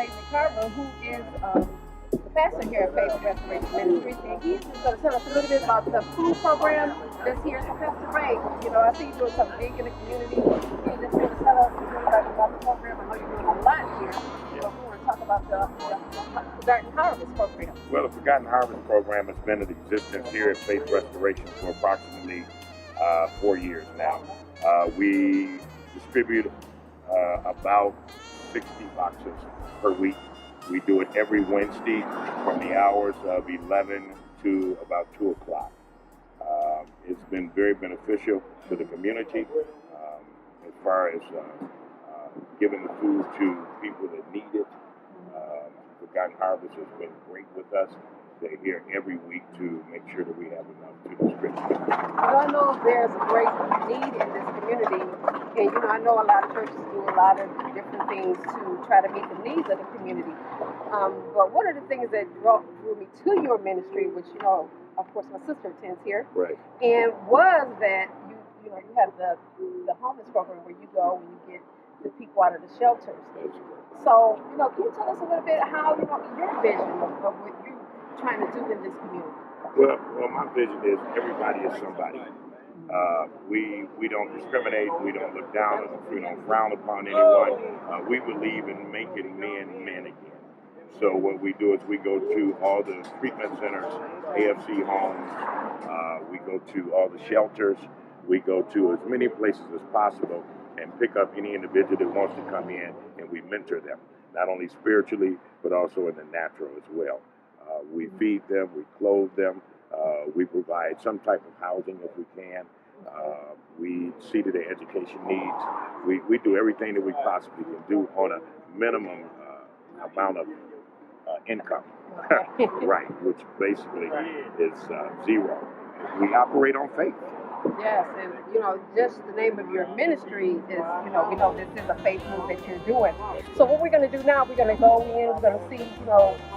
Ray Carver, who is the pastor here at Faith Restoration Ministries, and he's just going to tell us a little bit about the food program that's here. So, Pastor Ray, I see you doing something big in the community. Can you just going to tell us a little bit about the program? I know you're doing a lot here. So, we want to talk about the Forgotten Harvest program. Well, the Forgotten Harvest program has been in existence here at Faith Restoration for approximately 4 years now. We distribute about 60 boxes per week. We do it every Wednesday from the hours of 11 to about 2 o'clock. It's been very beneficial to the community as far as giving the food to people that need it. Forgotten Harvest has been great with us. They're here every week to make sure that we have enough to distribute. Well, I know there's a great need in this community, and I know a lot of churches do a lot of different things to try to meet the needs of the community. But one of the things that drew me to your ministry, which of course, my sister attends here, right, and was that you have the homeless program where you go and you get the people out of the shelters. So, can you tell us a little bit how your vision of what you're trying to do in this community? Well, my vision is everybody is somebody. We don't discriminate. We don't look down on us. We don't frown upon anyone. We believe in making men again. So what we do is we go to all the treatment centers, AFC homes. We go to all the shelters. We go to as many places as possible and pick up any individual that wants to come in, and we mentor them, not only spiritually, but also in the natural as well. We feed them, we clothe them, we provide some type of housing if we can. We see to their education needs. We do everything that we possibly can do on a minimum amount of income, right, which basically is zero. We operate on faith. Yes, and just the name of your ministry is, we know this is a faith move that you're doing. So what we're going to do now, we're going to go in, we're going to see,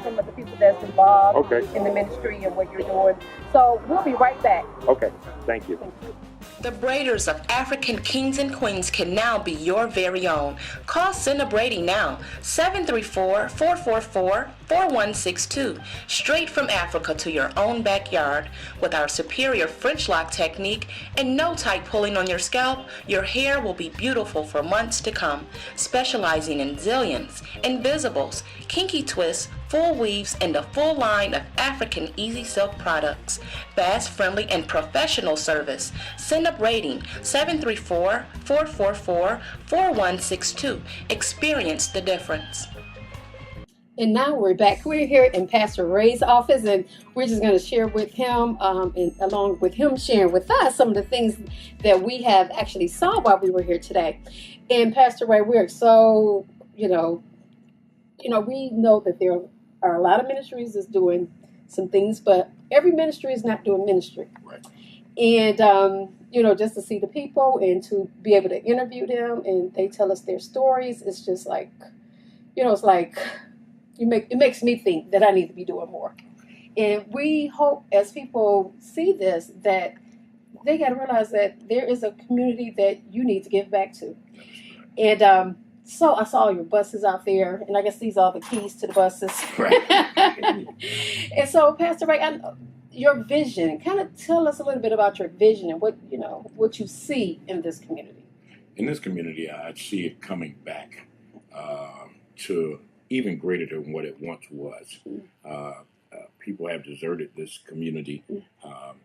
some of the people that's involved in the ministry and what you're doing. So we'll be right back. Okay, thank you. Thank you. The braiders of African kings and queens can now be your very own. Call Cinna Braiding now, 734-444-4162. Straight from Africa to your own backyard. With our superior French lock technique and no tight pulling on your scalp, your hair will be beautiful for months to come. Specializing in zillions, invisibles, kinky twists, full weaves, and a full line of African Easy Silk products. Fast, friendly, and professional service. Cinna Braiding, 734-444-4162. Experience the difference. And now we're back. We're here in Pastor Ray's office, and we're just going to share with him, and along with him sharing with us some of the things that we have actually saw while we were here today. And Pastor Ray, we're so, we know that there are a lot of ministries that's doing some things, but every ministry is not doing ministry. Right. And, just to see the people and to be able to interview them and they tell us their stories, it's just like, it's like, it makes me think that I need to be doing more. And we hope as people see this that they got to realize that there is a community that you need to give back to. And so I saw your buses out there, and I guess these are the keys to the buses. Right. And so, Pastor Ray, your vision, kind of tell us a little bit about your vision and what you see in this community. In this community, I see it coming back to even greater than what it once was. People have deserted this community.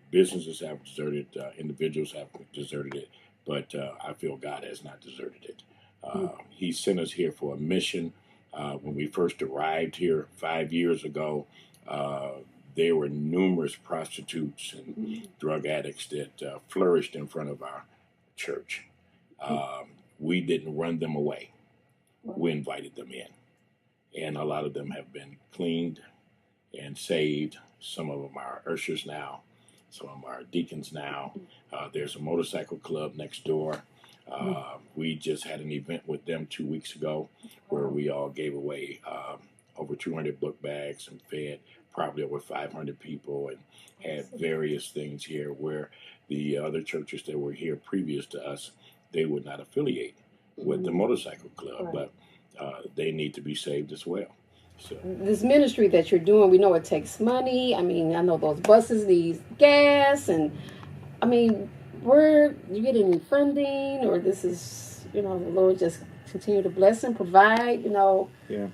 Businesses have deserted. Individuals have deserted it. But I feel God has not deserted it. He sent us here for a mission. When we first arrived here 5 years ago, there were numerous prostitutes and drug addicts that flourished in front of our church. We didn't run them away. We invited them in. And a lot of them have been cleaned and saved. Some of them are ushers now. Some of them are deacons now. There's a motorcycle club next door. We just had an event with them 2 weeks ago where we all gave away over 200 book bags and fed probably over 500 people and had various things here where the other churches that were here previous to us, they would not affiliate with the motorcycle club. But they need to be saved as well. So This ministry that you're doing, we know it takes money. I mean, I know those buses need gas, and I mean, where you get any funding, or this is, the Lord just continue to bless and provide, yeah,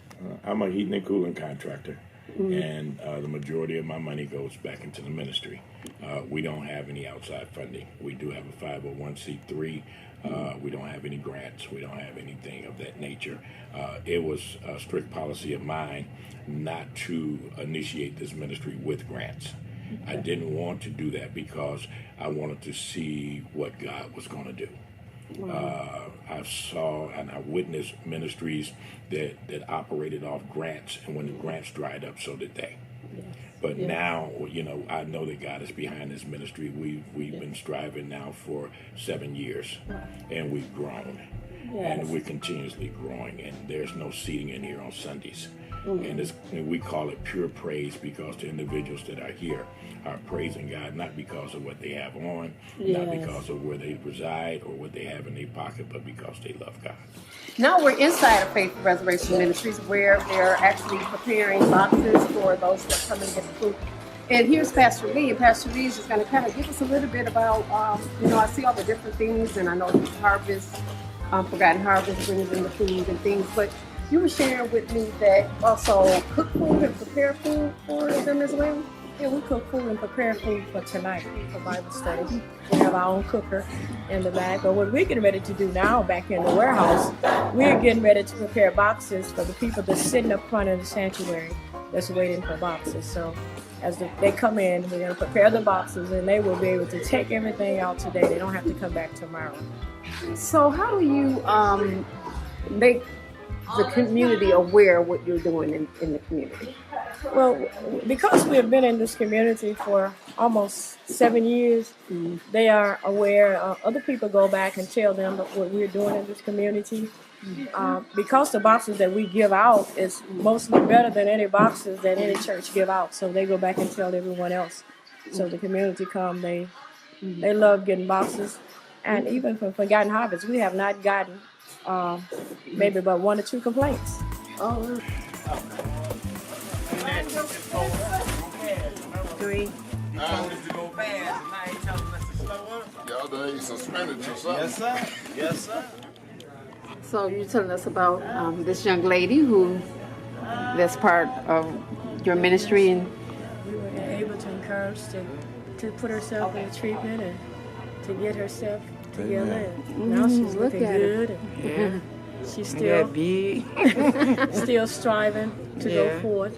I'm a heating and cooling contractor, and the majority of my money goes back into the ministry. We don't have any outside funding. We do have a 501c3. We don't have any grants. We don't have anything of that nature. It was a strict policy of mine not to initiate this ministry with grants. I didn't want to do that because I wanted to see what God was going to do. I saw and I witnessed ministries that operated off grants, and when the grants dried up, so did they. But now, I know that God is behind this ministry. We've been striving now for 7 years, and we've grown, and we're continuously growing. And there's no seating in here on Sundays, and we call it pure praise because the individuals that are here are praising God not because of what they have on, not because of where they reside or what they have in their pocket, but because they love God. Now we're inside of Faith Reservation Ministries, where they're actually preparing boxes for those that come and get the food. And here's Pastor Lee, and Pastor Lee is just going to kind of give us a little bit about, I see all the different things, and I know the harvest, Forgotten Harvest brings in the food and things, but you were sharing with me that also cook food and prepare food for them as well. Yeah, we cook food and prepare food for tonight for Bible study. We have our own cooker in the back. But what we're getting ready to do now back in the warehouse, we're getting ready to prepare boxes for the people that's sitting up front of the sanctuary that's waiting for boxes. So as they come in, we're going to prepare the boxes, and they will be able to take everything out today. They don't have to come back tomorrow. So how do you make the community aware of what you're doing in the community? Well, because we have been in this community for almost 7 years, they are aware. Other people go back and tell them what we're doing in this community. Because the boxes that we give out is mostly better than any boxes that any church give out. So they go back and tell everyone else. So the community come, they love getting boxes. And even from Forgotten Harvest, we have not gotten maybe about 1 or 2 complaints. Oh, 3. Y'all done ate some spinach or something? Yes, sir. Yes, sir. so you're telling us about this young lady that's part of your ministry, and We were able to encourage to put herself in treatment and to get herself together. And now she's look looking at her. good. Yeah, And she's that still big still striving to go Yeah. forth.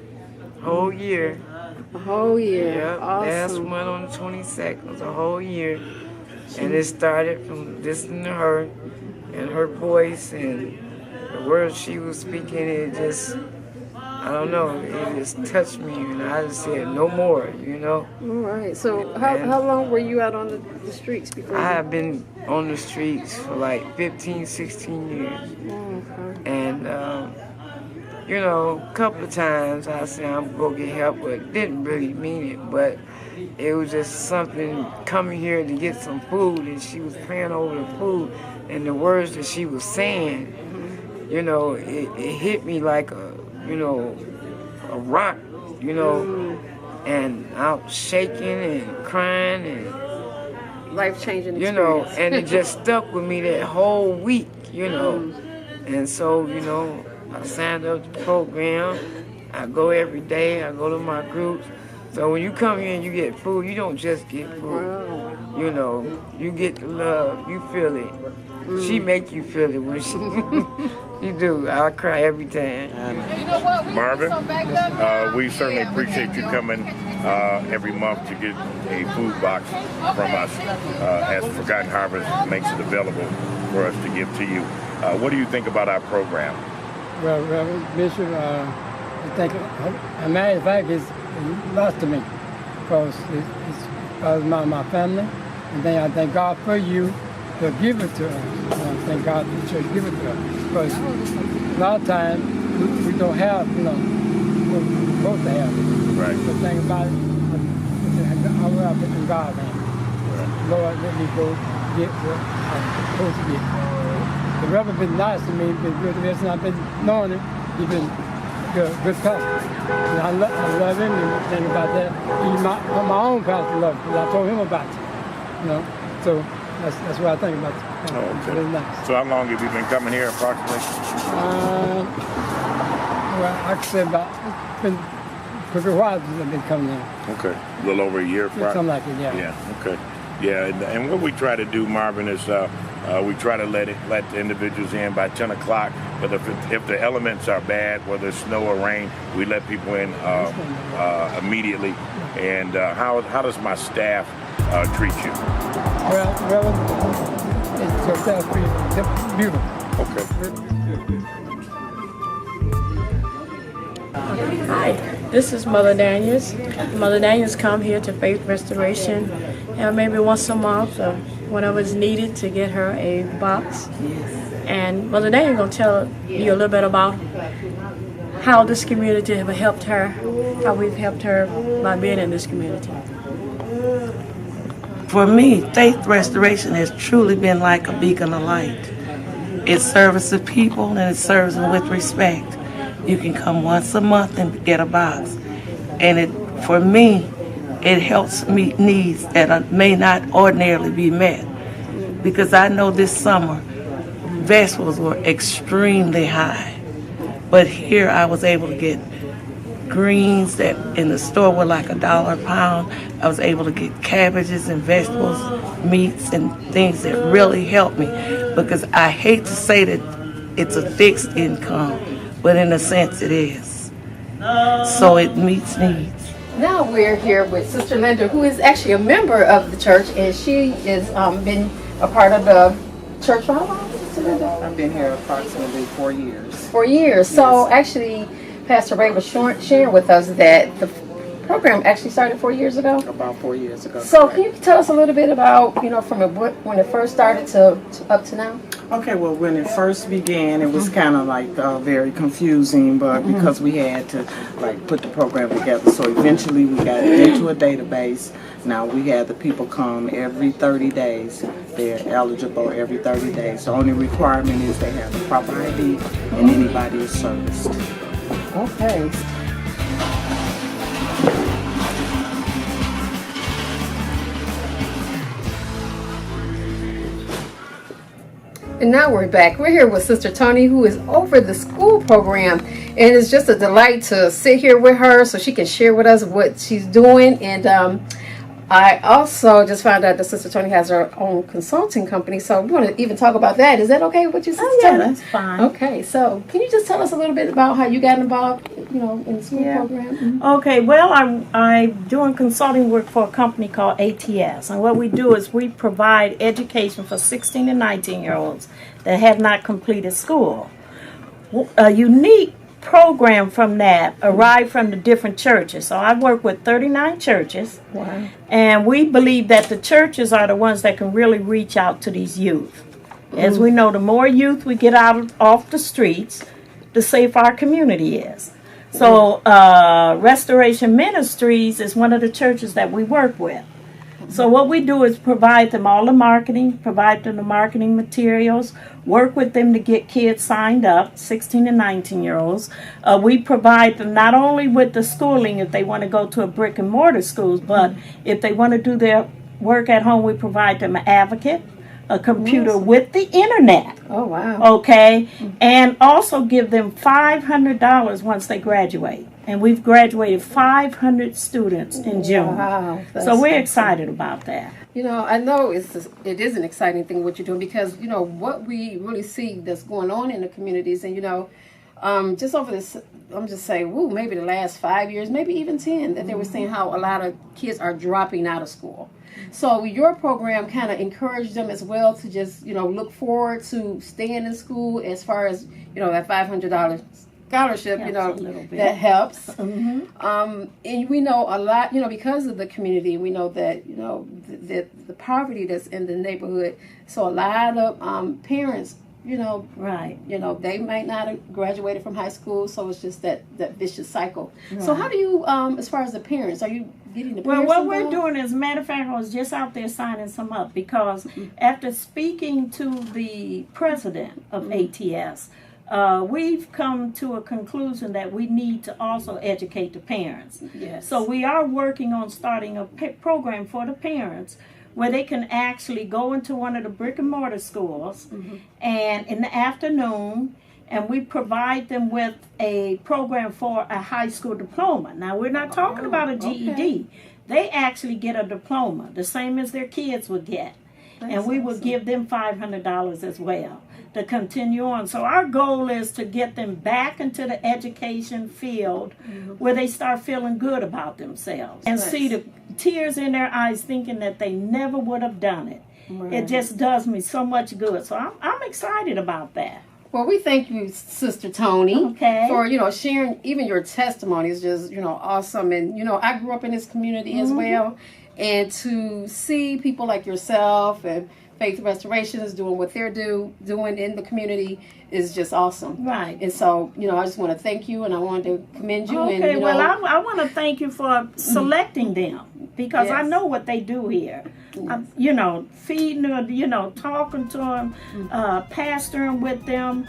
whole year. a whole year. Yeah, last Awesome. month on the 22nd was a whole year, and it started from listening to her and her voice and the words she was speaking. It just, I don't know, it just touched me, and I just said no more. All right. So how long were you out on the streets before? I have been on the streets for like 15, 16 years. And, a couple of times I said I'm going to get help, but didn't really mean it. But it was just something coming here to get some food, and she was praying over the food, and the words that she was saying, it hit me like a rock, and I was shaking and crying and Life-changing experience. and it just stuck with me that whole week, And so, I signed up to the program. I go every day. I go to my groups. So when you come here and you get food, you don't just get food. You get the love. You feel it. She make you feel it when she. You do. I cry every time. Marvin, we certainly appreciate you coming every month to get a food box from us as Forgotten Harvest makes it available for us to give to you. What do you think about our program? Well, Bishop, I think, a matter of fact, it's lost to me because it's because my family, and then I thank God for you to give it to us. I thank God for the church give it to us because a lot of times we don't have, what we're supposed to have. Right. The thing about it, I will have it in God's hands. Lord, let me go get what I'm supposed to get. the Reverend been nice to me, been good to me since I've been knowing him. He's been good pastor. And I love him and think about that. Even my own pastor loved him, because I told him about it. You know, so that's what I think about it. Okay. Really nice. So how long have you been coming here approximately? Well, I could say about, it's been a while since I've been coming in. Okay. A little over a year, probably. Something like it, yeah. Yeah. Okay. Yeah, and what we try to do, Marvin, is we try to let the individuals in by 10 o'clock. But if the elements are bad, whether it's snow or rain, we let people in immediately. And how does my staff treat you? Well, it's just beautiful. Okay. Hi, this is Mother Daniels. Mother Daniels come here to Faith Restoration, and maybe once a month or whenever it's needed to get her a box. And Mother Daniels gonna tell you a little bit about how this community have helped her, how we've helped her by being in this community. For me, Faith Restoration has truly been like a beacon of light. It serves the people and it serves them with respect. You can come once a month and get a box. And for me, it helps meet needs that may not ordinarily be met. Because I know this summer, vegetables were extremely high. But here I was able to get greens that in the store were like $1 a pound. I was able to get cabbages and vegetables, meats and things that really helped me. Because I hate to say that it's a fixed income, but in a sense it is. So it meets needs. Now we're here with Sister Linda, who is actually a member of the church, and she has been a part of the church for how long, Sister Linda? I've been here approximately 4 years. 4 years. So actually, Pastor Ray was sharing with us that the program actually started 4 years ago. About 4 years ago. So can you tell us a little bit about, from when it first started to up to now? Okay, well, when it first began, it was kind of like very confusing, but because we had to put the program together, so eventually we got it into a database. Now we have the people come every 30 days. They're eligible every 30 days. The only requirement is they have the proper ID and anybody is serviced. Okay. And now we're back. We're here with Sister Tony, who is over the school program. And it's just a delight to sit here with her so she can share with us what she's doing. And I also just found out that Sister Tony has her own consulting company. So we want to even talk about that. Is that okay with you, Sister Tony? That's fine. Okay. So can you just tell us a little bit about how you got involved, in the school program? Mm-hmm. Okay, well, I'm doing consulting work for a company called ATS. And what we do is we provide education for 16 and 19-year-olds that have not completed school. A unique program from that arrived from the different churches. So I work with 39 churches. Wow. And we believe that the churches are the ones that can really reach out to these youth. As we know, the more youth we get out off the streets, the safer our community is. So Restoration Ministries is one of the churches that we work with. So what we do is provide them all the marketing, provide them the marketing materials, work with them to get kids signed up, 16 and 19-year-olds. We provide them not only with the schooling if they want to go to a brick and mortar schools, but if they want to do their work at home, we provide them an advocate, a computer with the internet. Oh, wow. Okay, and also give them $500 once they graduate. And we've graduated 500 students in June. Wow. So we're excited about that. I know it is an exciting thing what you're doing because, what we really see that's going on in the communities and, just over this, I'm just saying, maybe the last 5 years, maybe even 10, that they were saying how a lot of kids are dropping out of school. So your program kind of encouraged them as well to just, look forward to staying in school as far as, that $500 scholarship, that helps. Mm-hmm. And we know a lot, because of the community, we know that, the poverty that's in the neighborhood. So a lot of parents Right. They might not have graduated from high school, so it's just that vicious cycle. Right. So how do you, as far as the parents, are you getting the parents Well, what involved? we're doing is, matter of fact, I was just out there signing some up because after speaking to the president of ATS, we've come to a conclusion that we need to also educate the parents. Yes. So we are working on starting a program for the parents where they can actually go into one of the brick and mortar schools and in the afternoon, and we provide them with a program for a high school diploma. Now, we're not talking about a GED. Okay. They actually get a diploma, the same as their kids would get. And we will give them $500 as well to continue on. So our goal is to get them back into the education field where they start feeling good about themselves and see the tears in their eyes thinking that they never would have done it. Right. It just does me so much good. So I'm excited about that. Well, we thank you, Sister Tony, for, sharing even your testimony is just, awesome. And, I grew up in this community as well. And to see people like yourself and Faith Restoration is doing what they're doing in the community is just awesome. Right. And so, I just want to thank you and I wanted to commend you. Okay, and, well, I want to thank you for selecting them because I know what they do here. Feeding them, talking to them, pastoring with them.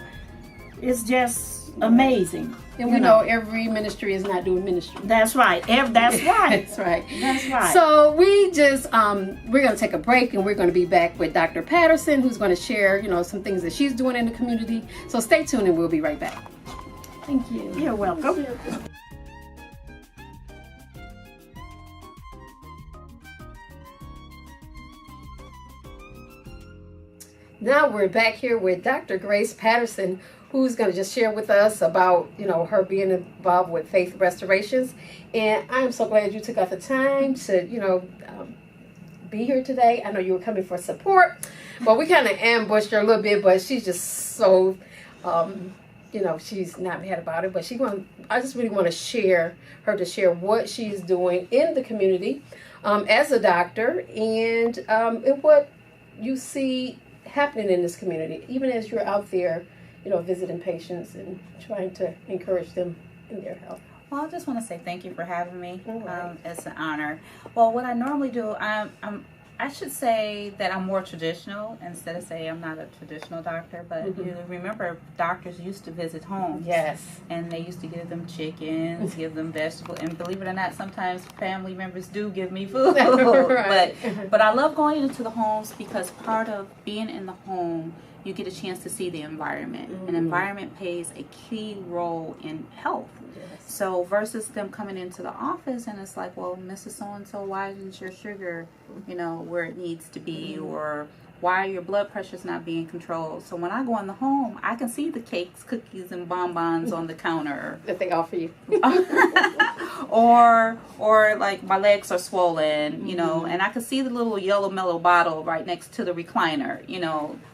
It's just amazing. And we know every ministry is not doing ministry. That's right. That's right. That's right. That's right. So we just, we're going to take a break and we're going to be back with Dr. Patterson, who's going to share, some things that she's doing in the community. So stay tuned and we'll be right back. Thank you. You're welcome. Now we're back here with Dr. Grace Patterson, who's going to just share with us about, her being involved with Faith Restorations. And I'm so glad you took out the time to, be here today. I know you were coming for support, but we kind of ambushed her a little bit, but she's just so, she's not mad about it, but I just really want to share what she's doing in the community as a doctor and what you see happening in this community, even as you're out there, visiting patients and trying to encourage them in their health. Well, I just want to say thank you for having me. It's an honor. Well, what I normally do, I should say that I'm more traditional instead of say I'm not a traditional doctor, but you remember doctors used to visit homes. Yes. And they used to give them chickens, give them vegetables, and believe it or not, sometimes family members do give me food. Right. But I love going into the homes because part of being in the home, you get a chance to see the environment. An environment plays a key role in health. Yes. So versus them coming into the office and it's like, well, Mrs. So-and-so, why isn't your sugar, where it needs to be? Or why your blood pressure's not being controlled? So when I go in the home, I can see the cakes, cookies, and bonbons on the counter. That they offer you. or like my legs are swollen, and I can see the little yellow mellow bottle right next to the recliner,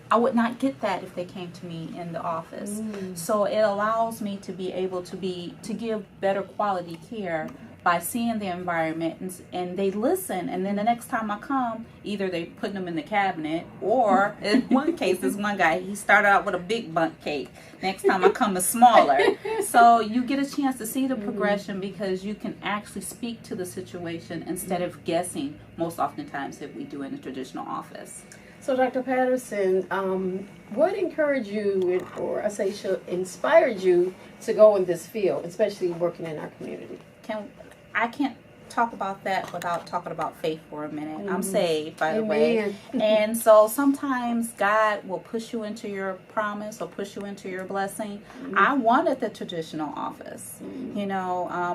I would not get that if they came to me in the office. So it allows me to be able to give better quality care by seeing the environment and they listen. And then the next time I come, either they put them in the cabinet or in one case, this one guy, he started out with a big bundt cake. Next time I come, it's smaller. So you get a chance to see the progression because you can actually speak to the situation instead of guessing most oftentimes if we do in a traditional office. So, Dr. Patterson, what encouraged you, or I say inspired you to go in this field, especially working in our community? I can't talk about that without talking about faith for a minute. I'm saved, by the way. And so sometimes God will push you into your promise or push you into your blessing. I wanted the traditional office.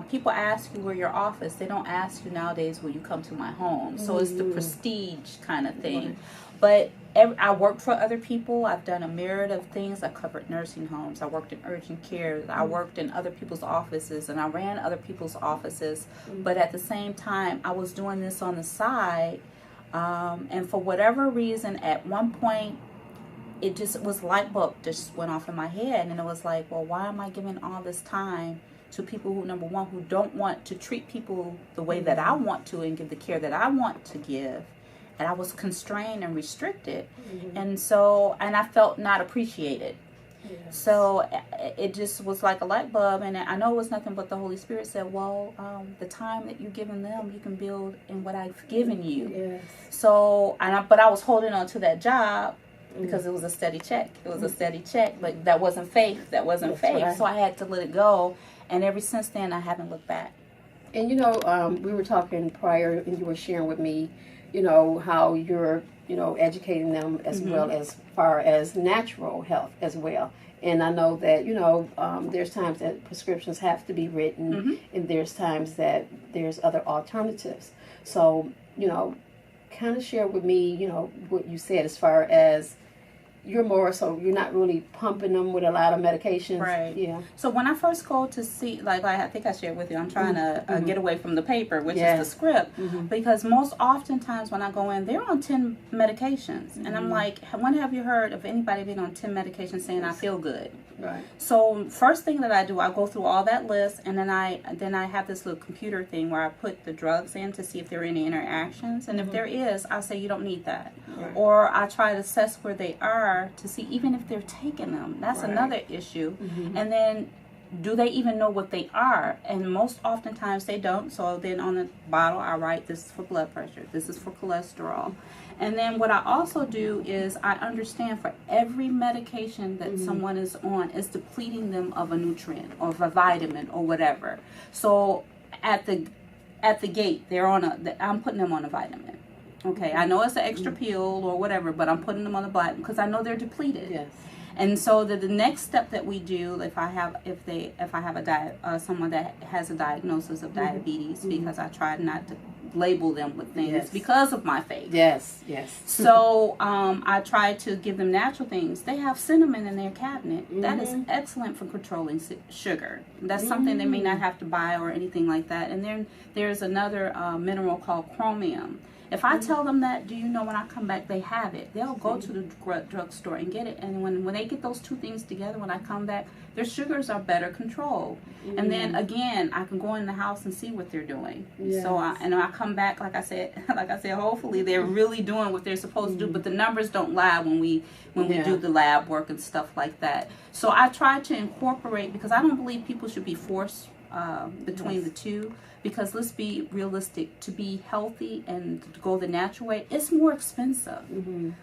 People ask you where your office. They don't ask you nowadays, will you come to my home? So it's the prestige kind of thing. But I worked for other people. I've done a myriad of things. I covered nursing homes. I worked in urgent care. I worked in other people's offices, and I ran other people's offices. But at the same time, I was doing this on the side. And for whatever reason, at one point, it just was light bulb just went off in my head. And it was like, well, why am I giving all this time to people who, number one, who don't want to treat people the way that I want to and give the care that I want to give? and I was constrained and restricted. And so, and I felt not appreciated. So it just was like a light bulb, and I know it was nothing but the Holy Spirit said, well, the time that you're giving them, you can build in what I've given you. Yes. So, but I was holding on to that job because it was a steady check. It was a steady check, but that wasn't faith. That wasn't faith. Right. So I had to let it go, and ever since then, I haven't looked back. And you know, we were talking prior, and you were sharing with me, you know, how you're, you know, educating them as well as far as natural health as well. And I know that, you know, there's times that prescriptions have to be written, and there's times that there's other alternatives. So, you know, kind of share with me, you know, what you said as far as you're more so you're not really pumping them with a lot of medications. Right. Yeah. So when I first go to see, like I think I shared with you, I'm trying to get away from the paper, which is the script, because most oftentimes when I go in, they're on 10 medications, and I'm like, when have you heard of anybody being on 10 medications saying I feel good? Right. So first thing that I do, I go through all that list, and then I have this little computer thing where I put the drugs in to see if there are any interactions, and if there is, I say you don't need that, or I try to assess where they are to see even if they're taking them. That's another issue, and then do they even know what they are? And most oftentimes they don't. So then on the bottle I write, this is for blood pressure, this is for cholesterol. And then what I also do is I understand for every medication that someone is on is depleting them of a nutrient or of a vitamin or whatever. So at the gate, they're on I'm putting them on a vitamin. Okay, I know it's an extra pill or whatever, but I'm putting them on the vitamin because I know they're depleted. Yes. And so the next step that we do, if I have someone that has a diagnosis of diabetes, because I try not to label them with things because of my faith. Yes, yes. So I try to give them natural things. They have cinnamon in their cabinet. That is excellent for controlling sugar. That's something they may not have to buy or anything like that. And then there's another mineral called chromium. If I tell them that, do you know when I come back, they have it. They'll go to the drugstore and get it. And when they get those two things together, when I come back, their sugars are better controlled. And then again, I can go in the house and see what they're doing. Yes. So I come back, like I said, hopefully they're really doing what they're supposed to do. But the numbers don't lie when we do the lab work and stuff like that. So I try to incorporate, because I don't believe people should be forced between the two. Because let's be realistic, to be healthy and to go the natural way, it's more expensive.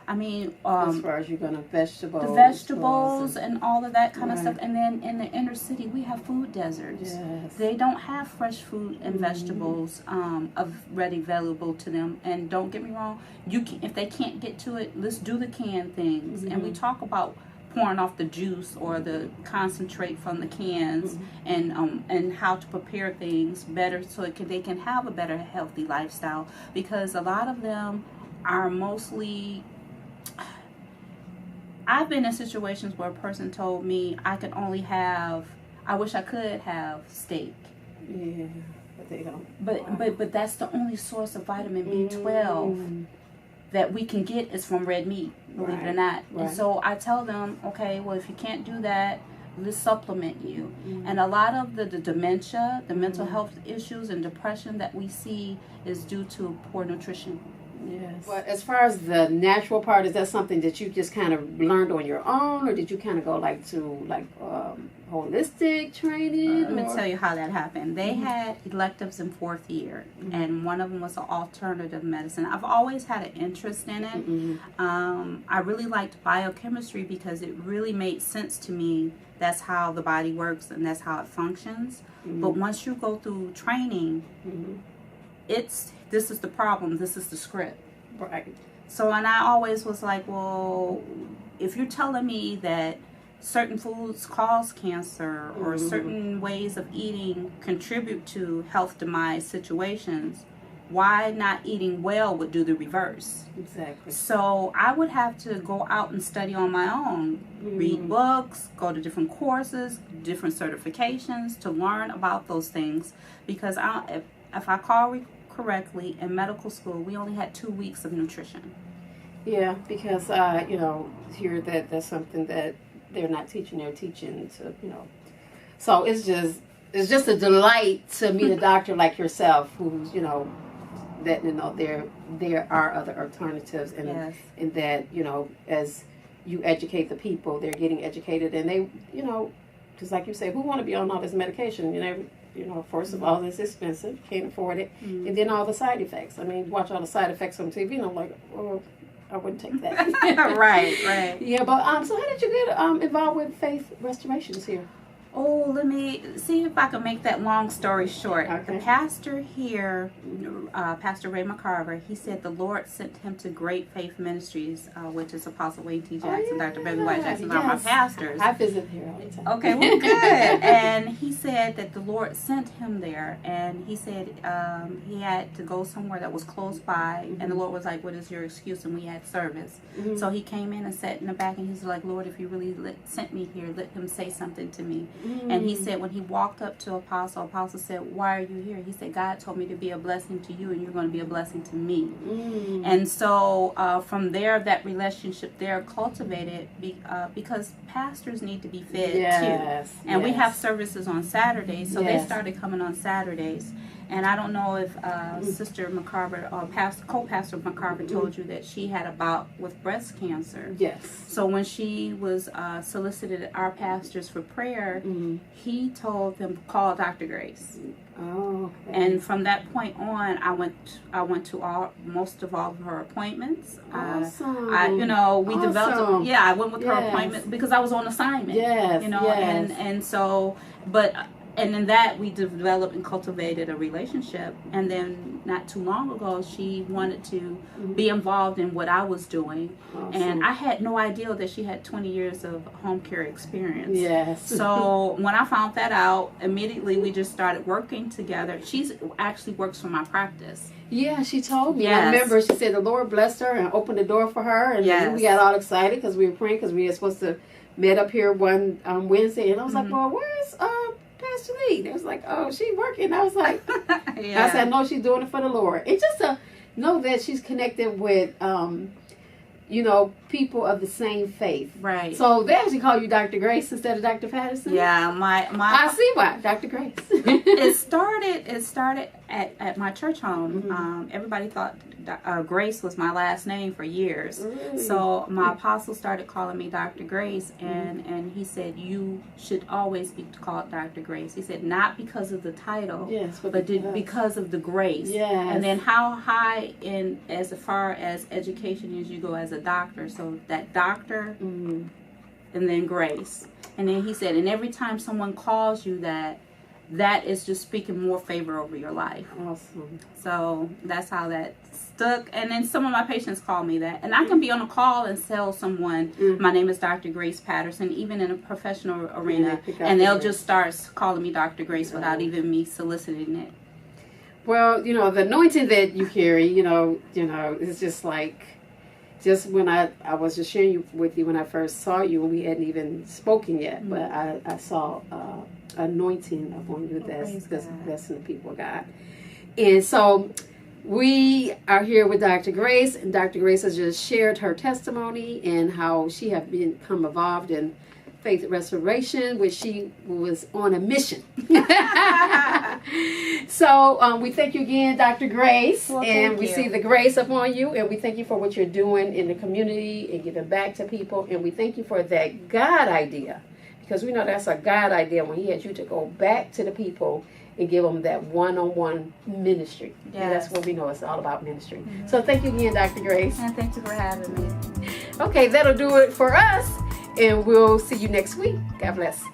I mean, as far as you're gonna the vegetables and all of that kind of stuff. And then in the inner city, we have food deserts. Yes. They don't have fresh food and vegetables ready available to them. And don't get me wrong, if they can't get to it, let's do the canned things. And we talk about pouring off the juice or the concentrate from the cans, and how to prepare things better so they can have a better healthy lifestyle, because a lot of them are mostly, I've been in situations where a person told me I wish I could have steak. Yeah, but they don't. But that's the only source of vitamin B12 that we can get is from red meat, believe it or not. And so I tell them, okay, well, if you can't do that, let's supplement you. And a lot of the dementia, the mental health issues and depression that we see is due to poor nutrition. Yes. Well, as far as the natural part, is that something that you just kind of learned on your own, or did you kind of go to holistic training? Let me tell you how that happened. They had electives in fourth year, and one of them was an alternative medicine. I've always had an interest in it. I really liked biochemistry because it really made sense to me. That's how the body works and that's how it functions. But once you go through training, this is the problem, this is the script. Right. So, and I always was like, well, if you're telling me that certain foods cause cancer or certain ways of eating contribute to health demise situations, why not eating well would do the reverse? Exactly. So I would have to go out and study on my own, read books, go to different courses, different certifications to learn about those things, because if I call correctly, in medical school, we only had 2 weeks of nutrition. Yeah, because here that's something that they're not teaching. They're teaching to So it's just a delight to meet a doctor like yourself, who's letting them know there are other alternatives, and Yes. and that, you know, as you educate the people, they're getting educated, and they, you know, just like you say, who want to be on all this medication? You know, first of all, it's expensive, can't afford it, and then all the side effects. I mean, watch all the side effects on TV, and I'm like, oh, I wouldn't take that. Right. Yeah, but so how did you get involved with Faith Restorations here? Oh, let me see if I can make that long story short. Okay. The pastor here, Pastor Ray McCarver, he said the Lord sent him to Great Faith Ministries, which is Apostle Wayne T. Jackson, Dr. Beverly White Jackson, are my pastors. I visit here all the time. Okay, well, good. And he said that the Lord sent him there, and he said he had to go somewhere that was close by, and the Lord was like, what is your excuse? And we had service. So he came in and sat in the back, and he was like, Lord, if you really sent me here, let him say something to me. And he said when he walked up to Apostle said, why are you here? He said, God told me to be a blessing to you, and you're going to be a blessing to me. And so from there, that relationship there cultivated because pastors need to be fed too. And we have services on Saturdays, so they started coming on Saturdays. And I don't know if Sister McCarver or co-pastor McCarver told you that she had a bout with breast cancer. Yes. So when she was solicited our pastors for prayer, he told them to call Dr. Grace. Oh. Okay. And from that point on, I went to most of all of her appointments. Awesome. We developed. Yeah, I went with her appointments because I was on assignment. Yes. And so, but. And in that, we developed and cultivated a relationship. And then not too long ago, she wanted to be involved in what I was doing. Awesome. And I had no idea that she had 20 years of home care experience. Yes. So when I found that out, immediately we just started working together. She actually works for my practice. Yeah, she told me. Yes. I remember she said the Lord blessed her and opened the door for her. And then we got all excited because we were praying because we were supposed to meet up here one Wednesday. And I was like, well, where's Pastor Lee? They was like, oh, she's working. I was like, I said, no, she's doing it for the Lord. And just to know that she's connected with, people of the same faith. Right. So they actually call you Dr. Grace instead of Dr. Patterson. Yeah, I see why, Dr. Grace. It started at my church home. Everybody thought Grace was my last name for years. So my apostle started calling me Dr. Grace, and he said, you should always be called Dr. Grace. He said, not because of the title, but because of the grace. Yes. And then how high in as far as education as you go as a doctor. So that doctor, and then grace. And then he said, and every time someone calls you that is just speaking more favor over your life. Awesome. So that's how that stuck. And then some of my patients call me that. And I can be on a call and tell someone, my name is Dr. Grace Patterson, even in a professional arena. And they'll just start calling me Dr. Grace without even me soliciting it. Well, the anointing that you carry, it's just like, just when I was just sharing with you when I first saw you, and we hadn't even spoken yet, but I saw anointing upon you that's blessing the people of God. And so we are here with Dr. Grace, and Dr. Grace has just shared her testimony and how she has become involved in Faith Restoration, which she was on a mission. So we thank you again, Dr. Grace, and we see the grace upon you, and we thank you for what you're doing in the community and giving back to people, and we thank you for that God idea, because we know that's a God idea when he had you to go back to the people and give them that one-on-one ministry. Yes. And that's what we know it's all about ministry. So thank you again, Dr. Grace. And thank you for having me. Okay, that'll do it for us. And we'll see you next week. God bless.